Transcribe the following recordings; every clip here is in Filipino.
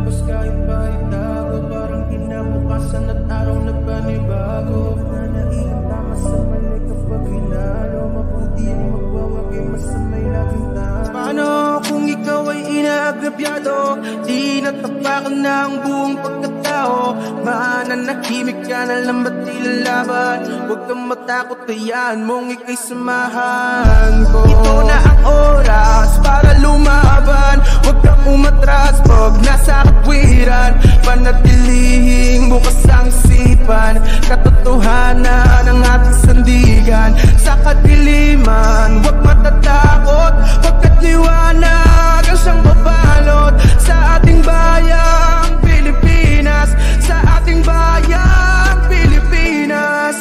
Tapos kahit pa itago, parang kinabukasan at araw na panibago. Nanaiin tama sa mali kapag hinalo, mabuti ang magwawagi, masamay laging talo. Paano kung ikaw ay inaagrabyado, di natapakan na ang buong pagkatao? Mananahimik ka na lang ba't ilalaban? Huwag kang matakot, kayaan mong ika'y samahan ko. Ito na ang oras para lumaban, huwag kang umatras pag nasa katwiran. Panatilihing bukas ang isipan, katotohanan ang ating sandigan. Sa kadiliman, huwag matatakot, pagkat liwanag ang siyang babalot sa ating bayang Pilipinas, sa ating bayang Pilipinas.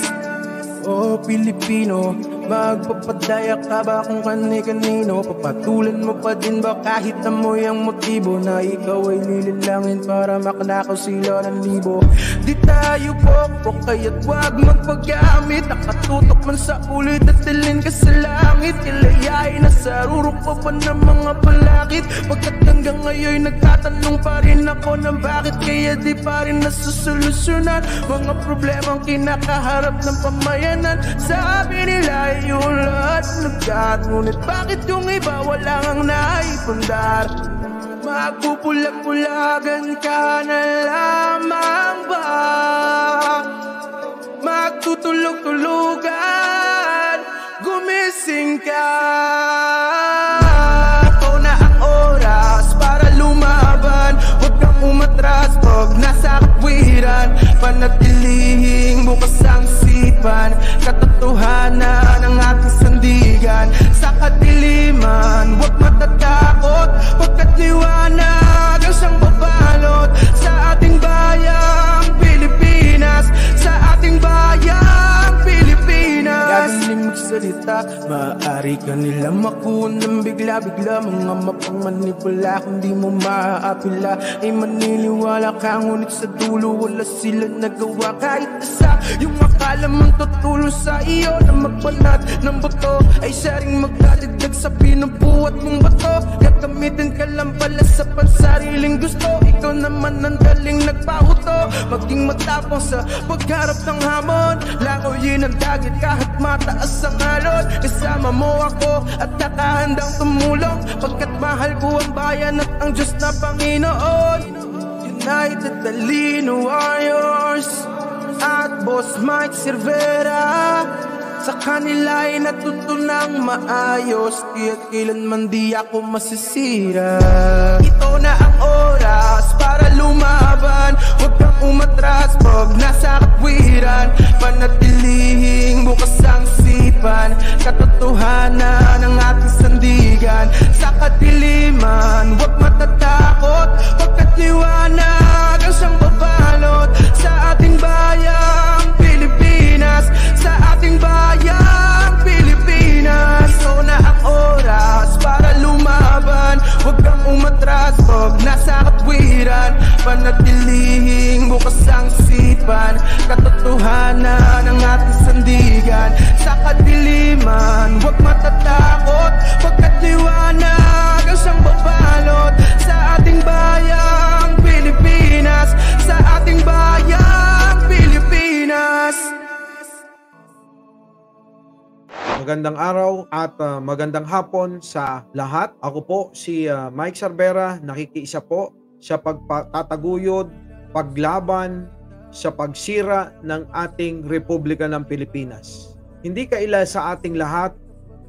Oh Pilipino, magpapadaya ka ba kung kani-kanino? Papatulan mo pa din ba kahit amoy ang motibo na ikaw ay lililangin para makanakaw sila ng libo? Di tayo pokpok kaya't wag magpagamit, nakatutok man sa ulit at tilin ka sa langit. Kilayain na sa rurok pa ba ng mga palakit? Pagkat hanggang ngayon nagtatanong pa rin ako ng bakit, kaya di pa rin nasusolusyonan mga problemang kinakaharap ng pamayanan. Sabi nila ulat nagkat, ngunit bakit yung iba wala ngang naipundar? Magpupulag-pulagan ka na lamang ba? Magtutulog-tulugan, gumising ka. Ito na ang oras para lumaban, huwag kang umatras pag nasa katwiran. Panatilihing bukas ang isipan, katotohanan ang ating sandigan. Sa kadiliman, huwag matatakot, pagkat liwanag ang siyang babalot sa ating bayang Pilipinas, sa ating bayang Pilipinas. Gagaling magsalita, maaari ka nila makuha ng bigla-bigla. Mga mapangmanipula, kung di mo maaapila ay maniniwala ka, ngunit sa dulo wala sila nagawa kahit isa. Yung akala mong tutulong sa iyo na magbanat ng buto ay siya ring magdadagdag sa pinubuhat mong bato. Gagamitin ka lang pala sa pansariling gusto, ikaw naman ang daling nagpahuto. Maging matapang sa pagharap ng hamon, langoyin ang dagit kahit mataas ang alon. Kasama mo ako at nakahandang tumulong, pagkat mahal ko ang bayan at ang Diyos na Panginoon. United Talino Warriors at Boss Mike Cervera, sa kanila ay natutunang maayos, kaya't kailanman di ako masisira. Ito na ang oras para lumaban, huwag kang umatras pag nasa katwiran. Panatilihing bukas ang isipan, katotohanan ang ating sandigan. Sa kadiliman, huwag matatakot, pagkat liwanag ang siyang babalot sa ating bayang Pilipinas, sa ating bayang Pilipinas. Ito na ang oras para lumaban, huwag kang umatras pag nasa katwiran. Panatilihing bukas ang isipan, katotohanan ang ating sandigan. Sa kadiliman, huwag matatakot, pagkat liwanag ang siyang babalot sa ating bayang Pilipinas, sa ating bayang Pilipinas. Magandang araw at magandang hapon sa lahat. Ako po si Mike Cervera, nakikiisa po sa pagtataguyod, paglaban sa pagsira ng ating Republika ng Pilipinas. Hindi kaila sa ating lahat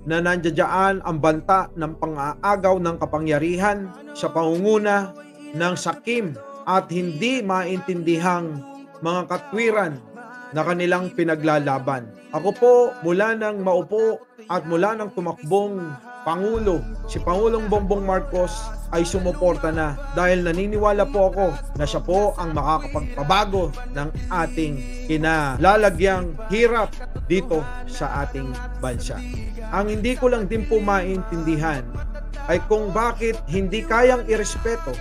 na nandiyan ang banta ng pang-aagaw ng kapangyarihan sa pangunguna ng sakim at hindi maintindihang mga katwiran na kanilang pinaglalaban. Ako po, mula nang maupo at mula nang tumakbong Pangulo, si Pangulong Bongbong Marcos ay sumuporta na dahil naniniwala po ako na siya po ang makakapagpabago ng ating kinalalagyang hirap dito sa ating bansa. Ang hindi ko lang din po maintindihan ay kung bakit hindi kayang irespeto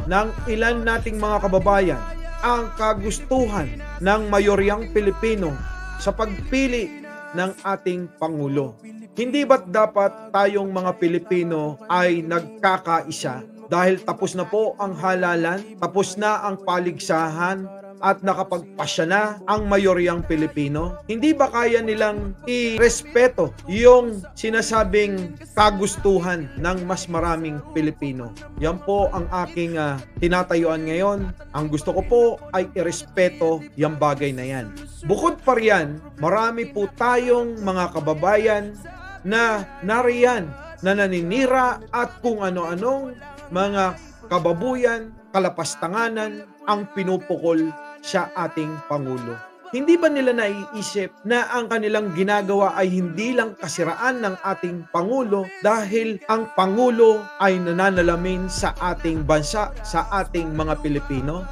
ng ilan nating mga kababayan ang kagustuhan ng mayoryang Pilipino sa pagpili ng ating Pangulo. Hindi ba't dapat tayong mga Pilipino ay nagkakaisa dahil tapos na po ang halalan, tapos na ang paligsahan, at nakapagpasya na ang mayoryang Pilipino? Hindi ba kaya nilang irespeto yung sinasabing kagustuhan ng mas maraming Pilipino? Yan po ang aking tinatayuan ngayon. Ang gusto ko po ay irespeto yung bagay na yan. Bukod pa riyan, marami po tayong mga kababayan na nariyan na naninira at kung ano-anong mga kababuyan, kalapastanganan ang pinupukol sa ating Pangulo. Hindi ba nila naiisip na ang kanilang ginagawa ay hindi lang kasiraan ng ating Pangulo dahil ang Pangulo ay nananalamin sa ating bansa, sa ating mga Pilipino?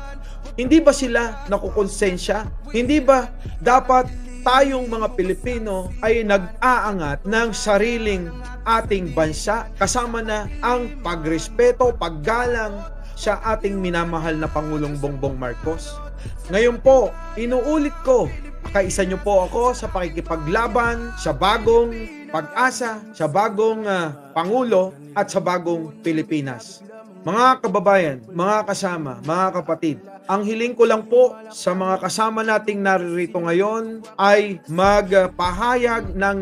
Hindi ba sila nakukonsensya? Hindi ba dapat tayong mga Pilipino ay nag-aangat ng sariling ating bansa kasama na ang pagrespeto, paggalang sa ating minamahal na Pangulong Bongbong Marcos? Ngayon po, inuulit ko, kaisa nyo po ako sa pakikipaglaban sa bagong pag-asa, sa bagong Pangulo at sa bagong Pilipinas. Mga kababayan, mga kasama, mga kapatid, ang hiling ko lang po sa mga kasama nating naririto ngayon ay magpahayag ng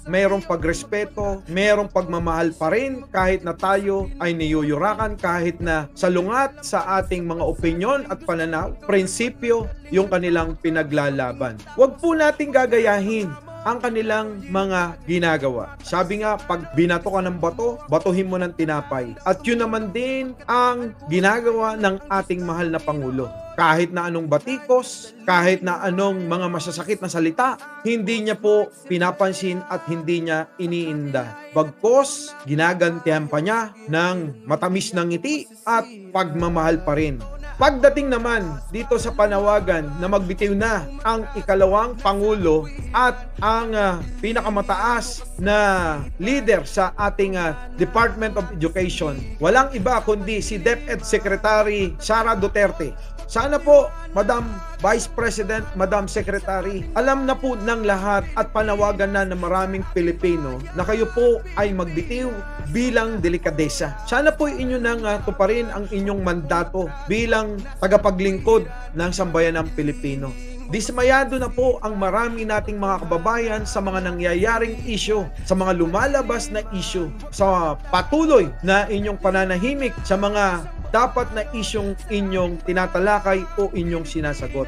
mayroong pagrespeto, mayroong pagmamahal pa rin kahit na tayo ay niyuyurakan, kahit na salungat sa ating mga opinyon at pananaw, prinsipyo yung kanilang pinaglalaban. Huwag po nating gagayahin ang kanilang mga ginagawa. Sabi nga, pag binato ka ng bato, batuhin mo ng tinapay. At yun naman din ang ginagawa ng ating mahal na Pangulo. Kahit na anong batikos, kahit na anong mga masasakit na salita, hindi niya po pinapansin at hindi niya iniinda. Bagkos, ginagantihan pa niya ng matamis na ngiti at pagmamahal pa rin. Pagdating naman dito sa panawagan na magbitiw na ang ikalawang Pangulo at ang pinakamataas na leader sa ating Department of Education, walang iba kundi si DepEd Secretary Sara Duterte. Sana po, Madam Vice President, Madam Secretary, alam na po ng lahat at panawagan na ng maraming Pilipino na kayo po ay magbitiw bilang delikadesa. Sana po inyo nang tuparin ang inyong mandato bilang tagapaglingkod ng sambayanang Pilipino. Dismayado na po ang marami nating mga kababayan sa mga nangyayaring isyu, sa mga lumalabas na isyu, sa patuloy na inyong pananahimik sa mga dapat na isyong inyong tinatalakay o inyong sinasagot.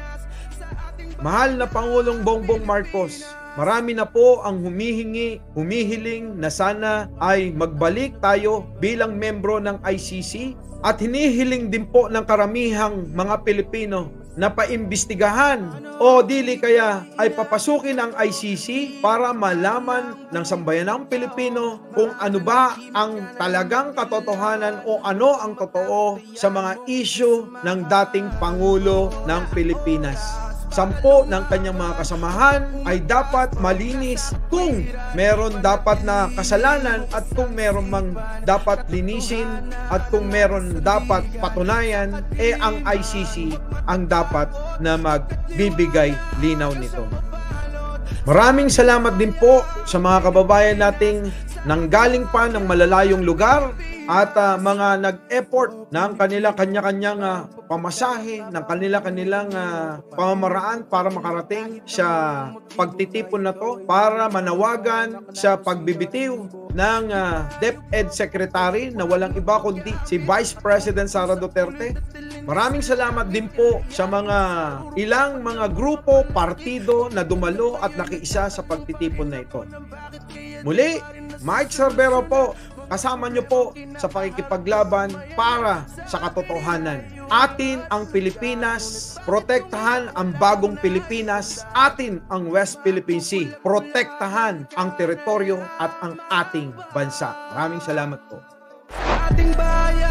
Mahal na Pangulong Bongbong Marcos, marami na po ang humihiling na sana ay magbalik tayo bilang membro ng ICC at hinihiling din po ng karamihang mga Pilipino na paimbestigahan o dili kaya ay papasukin ang ICC para malaman ng sambayanang Pilipino kung ano ba ang talagang katotohanan o ano ang totoo sa mga issue ng dating Pangulo ng Pilipinas. 10 ng kanyang mga kasamahan ay dapat malinis kung meron dapat na kasalanan at kung meron mang dapat linisin at kung meron dapat patunayan, ang ICC ang dapat na magbibigay linaw nito. Maraming salamat din po sa mga kababayan nating nanggaling pa ng malalayong lugar at mga nag-effort ng kanya-kanyang pamasahe, ng kanilang pamamaraan para makarating sa pagtitipon na to, para manawagan sa pagbibitiw ng DepEd Secretary na walang iba kundi si Vice President Sara Duterte. Maraming salamat din po sa mga ilang mga grupo, partido na dumalo at nakiisa sa pagtitipon na ito. Muli, Mike Sarbero po, kasama nyo po sa pakikipaglaban para sa katotohanan. Atin ang Pilipinas, protektahan ang bagong Pilipinas, atin ang West Philippine Sea, protektahan ang teritoryo at ang ating bansa. Maraming salamat po. Ating bayan.